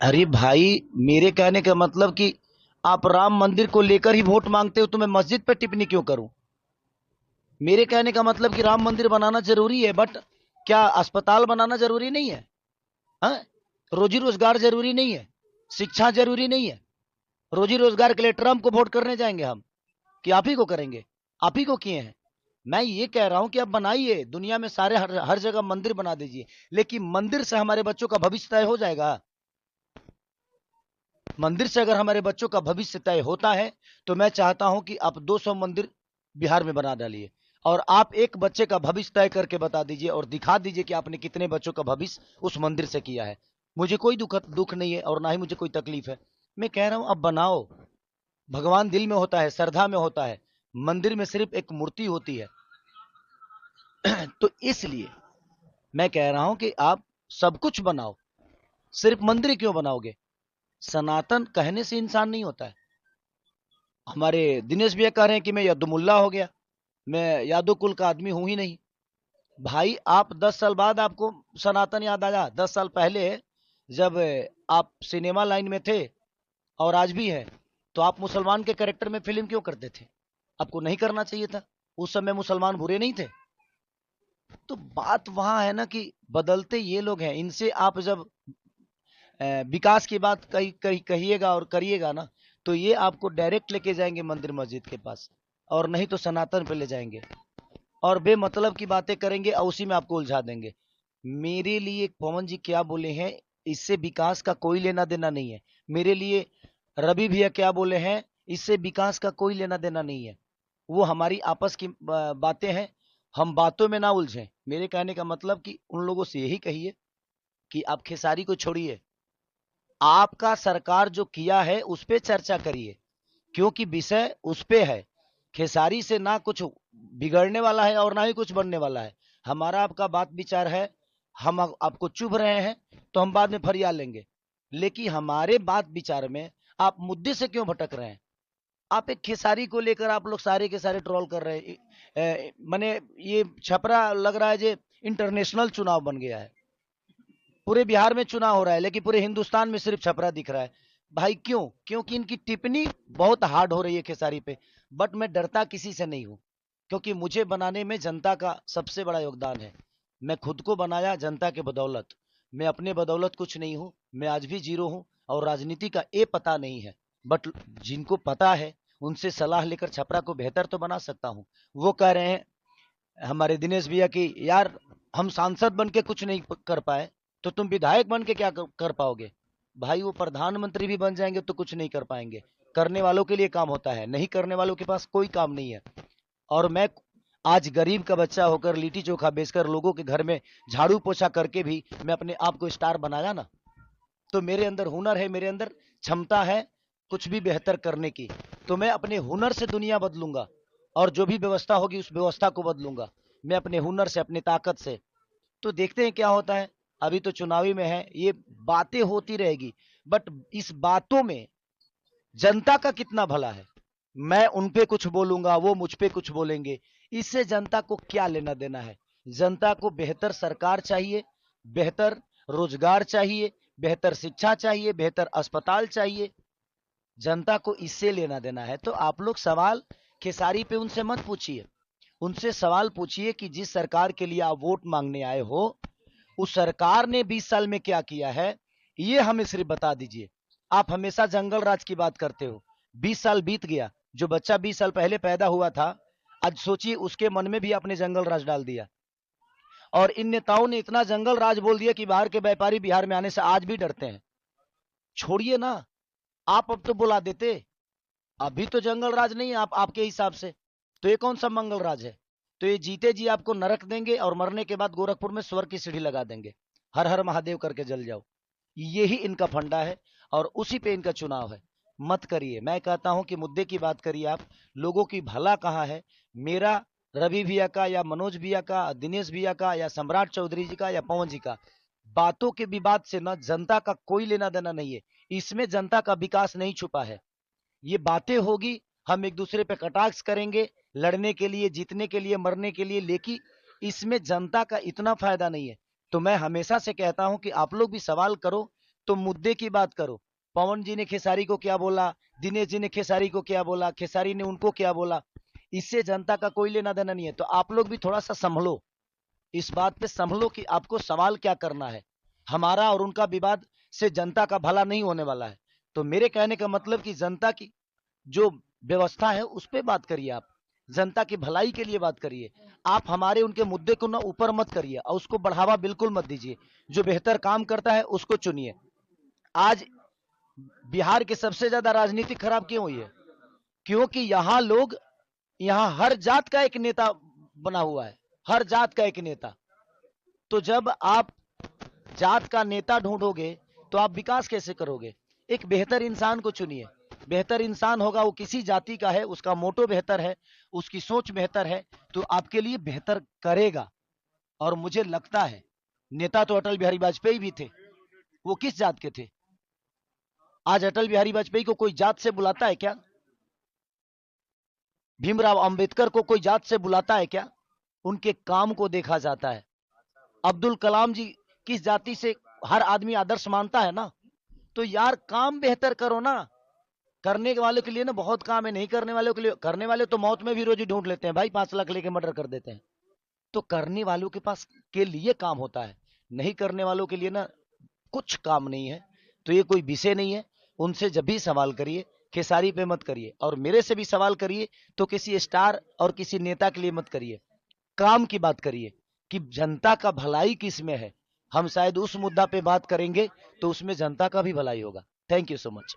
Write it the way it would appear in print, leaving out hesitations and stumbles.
अरे भाई, मेरे कहने का मतलब कि आप राम मंदिर को लेकर ही वोट मांगते हो तो मैं मस्जिद पे टिप्पणी क्यों करूं? मेरे कहने का मतलब कि राम मंदिर बनाना जरूरी है, बट क्या अस्पताल बनाना जरूरी नहीं है? हाँ? रोजी रोजगार जरूरी नहीं है? शिक्षा जरूरी नहीं है? रोजी रोजगार के लिए ट्रम्प को वोट करने जाएंगे हम, कि आप ही को करेंगे? आप ही को किए हैं। मैं ये कह रहा हूं कि आप बनाइए, दुनिया में सारे हर जगह मंदिर बना दीजिए, लेकिन मंदिर से हमारे बच्चों का भविष्य तय हो जाएगा? मंदिर से अगर हमारे बच्चों का भविष्य तय होता है तो मैं चाहता हूं कि आप 200 मंदिर बिहार में बना डालिए, और आप एक बच्चे का भविष्य तय करके बता दीजिए और दिखा दीजिए कि आपने कितने बच्चों का भविष्य उस मंदिर से किया है। मुझे कोई दुख नहीं है और ना ही मुझे कोई तकलीफ है। मैं कह रहा हूं अब बनाओ। भगवान दिल में होता है, श्रद्धा में होता है। मंदिर में सिर्फ एक मूर्ति होती है। तो इसलिए मैं कह रहा हूं कि आप सब कुछ बनाओ, सिर्फ मंदिर क्यों बनाओगे? सनातन कहने से इंसान नहीं होता है। हमारे दिनेश भैया कह रहे हैं कि मैं यद्दुमुल्ला हो गया, मैं यादव कुल का आदमी हूं ही नहीं। भाई, आप 10 साल बाद आपको सनातन याद आया? 10 साल पहले जब आप सिनेमा लाइन में थे, और आज भी है, तो आप मुसलमान के कैरेक्टर में फिल्म क्यों करते थे? आपको नहीं करना चाहिए था। उस समय मुसलमान बुरे नहीं थे। तो बात वहां है ना कि बदलते ये लोग हैं। इनसे आप जब विकास की बात कहिएगा और करिएगा ना, तो ये आपको डायरेक्ट लेके जाएंगे मंदिर मस्जिद के पास, और नहीं तो सनातन पे ले जाएंगे, और बेमतलब की बातें करेंगे और उसी में आपको उलझा देंगे। मेरे लिए पवन जी क्या बोले हैं, इससे विकास का कोई लेना देना नहीं है। मेरे लिए रवि भैया क्या बोले हैं, इससे विकास का कोई लेना देना नहीं है। वो हमारी आपस की बातें हैं। हम बातों में ना उलझें। मेरे कहने का मतलब कि उन लोगों से यही कहिए कि आप खेसारी को छोड़िए, आपका सरकार जो किया है उस पे चर्चा करिए, क्योंकि विषय उस पे है। खेसारी से ना कुछ बिगड़ने वाला है और ना ही कुछ बनने वाला है। हमारा आपका बात विचार है, हम आपको चुभ रहे हैं तो हम बाद में फरियाद लेंगे, लेकिन हमारे बात विचार में आप मुद्दे से क्यों भटक रहे हैं? आप एक खेसारी को लेकर आप लोग सारे के सारे ट्रोल कर रहे हैं। मैंने ये छपरा लग रहा है जे इंटरनेशनल चुनाव बन गया है। पूरे बिहार में चुनाव हो रहा है लेकिन पूरे हिंदुस्तान में सिर्फ छपरा दिख रहा है। भाई क्यों? क्योंकि इनकी टिप्पणी बहुत हार्ड हो रही है खेसारी पे। बट मैं डरता किसी से नहीं हूं, क्योंकि मुझे बनाने में जनता का सबसे बड़ा योगदान है। मैं खुद को बनाया जनता के बदौलत। मैं अपने बदौलत कुछ नहीं हूं। मैं आज भी जीरो हूं, और राजनीति का ए पता नहीं है। बट जिनको पता है उनसे सलाह लेकर छपरा को बेहतर तो बना सकता हूं। वो कह रहे हैं हमारे दिनेश भैया की, यार हम सांसद बन के कुछ नहीं कर पाए, तो तुम विधायक बन के क्या कर पाओगे? भाई, वो प्रधानमंत्री भी बन जाएंगे तो कुछ नहीं कर पाएंगे। करने वालों के लिए काम होता है, नहीं करने वालों के पास कोई काम नहीं है। और मैं आज गरीब का बच्चा होकर लिट्टी चोखा बेचकर लोगों के घर में झाड़ू पोछा करके भी मैं अपने आप को स्टार बनाया ना। तो मेरे अंदर हुनर है, मेरे अंदर क्षमता है कुछ भी बेहतर करने की। तो मैं अपने हुनर से दुनिया बदलूंगा, और जो भी व्यवस्था होगी उस व्यवस्था को बदलूंगा, मैं अपने हुनर से, अपनी ताकत से। तो देखते हैं क्या होता है। अभी तो चुनावी में है, ये बातें होती रहेगी, बट इस बातों में जनता का कितना भला है? मैं उन पे कुछ बोलूंगा, वो मुझ पे कुछ बोलेंगे, इससे जनता को क्या लेना देना है? जनता को बेहतर सरकार चाहिए, बेहतर रोजगार चाहिए, बेहतर शिक्षा चाहिए, बेहतर अस्पताल चाहिए। जनता को इससे लेना देना है। तो आप लोग सवाल खेसारी पे उनसे मत पूछिए। उनसे सवाल पूछिए कि जिस सरकार के लिए आप वोट मांगने आए हो, उस सरकार ने 20 साल में क्या किया है, ये हमें सिर्फ बता दीजिए। आप हमेशा जंगल राज की बात करते हो। 20 साल बीत गया, जो बच्चा 20 साल पहले पैदा हुआ था, आज सोचिए उसके मन में भी आपने जंगल राज डाल दिया। और इन नेताओं ने इतना जंगल राज बोल दिया कि बाहर के व्यापारी बिहार में आने से आज भी डरते हैं। छोड़िए ना, आप अब तो बुला देते। अभी तो जंगल राज नहीं है आप आपके हिसाब से। तो ये कौन सा मंगल राज है? तो ये जीते जी आपको नरक देंगे और मरने के बाद गोरखपुर में स्वर्ग की सीढ़ी लगा देंगे, हर हर महादेव करके जल जाओ। यही इनका फंडा है, और उसी पे इनका चुनाव है। मत करिए। मैं कहता हूं कि मुद्दे की बात करिए आप। लोगों की भला कहाँ है? मेरा, रवि भैया का, या मनोज भैया का, दिनेश भैया का, या सम्राट चौधरी जी का, या पवन जी का, बातों के विवाद से ना जनता का कोई लेना देना नहीं है। इसमें जनता का विकास नहीं छुपा है। ये बातें होगी, हम एक दूसरे पे कटाक्ष करेंगे, लड़ने के लिए, जीतने के लिए, मरने के लिए, लेकिन इसमें जनता का इतना फायदा नहीं है। तो मैं हमेशा से कहता हूं कि आप लोग भी सवाल करो, तो मुद्दे की बात करो। पवन जी ने खेसारी को क्या बोला, दिनेश जी ने खेसारी को क्या बोला, खेसारी ने उनको क्या बोला, इससे जनता का कोई लेना देना नहीं है। तो आप लोग भी थोड़ा सा संभलो, इस बात पे संभलो कि आपको सवाल क्या करना है। हमारा और उनका विवाद से जनता का भला नहीं होने वाला है। तो मेरे कहने का मतलब कि जनता की जो व्यवस्था है उस पर बात करिए, आप जनता की भलाई के लिए बात करिए। आप हमारे उनके मुद्दे को ना ऊपर मत करिए और उसको बढ़ावा बिल्कुल मत दीजिए। जो बेहतर काम करता है उसको चुनिए। आज बिहार की सबसे ज्यादा राजनीति खराब क्यों हुई है? क्योंकि यहाँ लोग, यहाँ हर जात का एक नेता बना हुआ है, हर जात का एक नेता। तो जब आप जात का नेता ढूंढोगे तो आप विकास कैसे करोगे? एक बेहतर इंसान को चुनिए। बेहतर इंसान होगा, वो किसी जाति का है, उसका मोटो बेहतर है, उसकी सोच बेहतर है, तो आपके लिए बेहतर करेगा। और मुझे लगता है नेता तो अटल बिहारी वाजपेयी भी थे, वो किस जात के थे? आज अटल बिहारी वाजपेयी को कोई जात से बुलाता है क्या? भीमराव अंबेडकर को कोई जात से बुलाता है क्या? उनके काम को देखा जाता है। अब्दुल कलाम जी किस जाति से हर आदमी आदर्श मानता है ना। तो यार काम बेहतर करो ना। करने वाले के लिए ना बहुत काम है, नहीं करने वालों के लिए, करने वाले तो मौत में भी रोजी ढूंढ लेते हैं भाई, 5 लाख लेके मर्डर कर देते हैं। तो करने वालों के पास के लिए काम होता है, नहीं करने वालों के लिए ना कुछ काम नहीं है। तो ये कोई विषय नहीं है। उनसे जब भी सवाल करिए, खेसारी पे मत करिए, और मेरे से भी सवाल करिए तो किसी स्टार और किसी नेता के लिए मत करिए, काम की बात करिए कि जनता का भलाई किस में है। हम शायद उस मुद्दा पे बात करेंगे तो उसमें जनता का भी भलाई होगा। Thank you so much.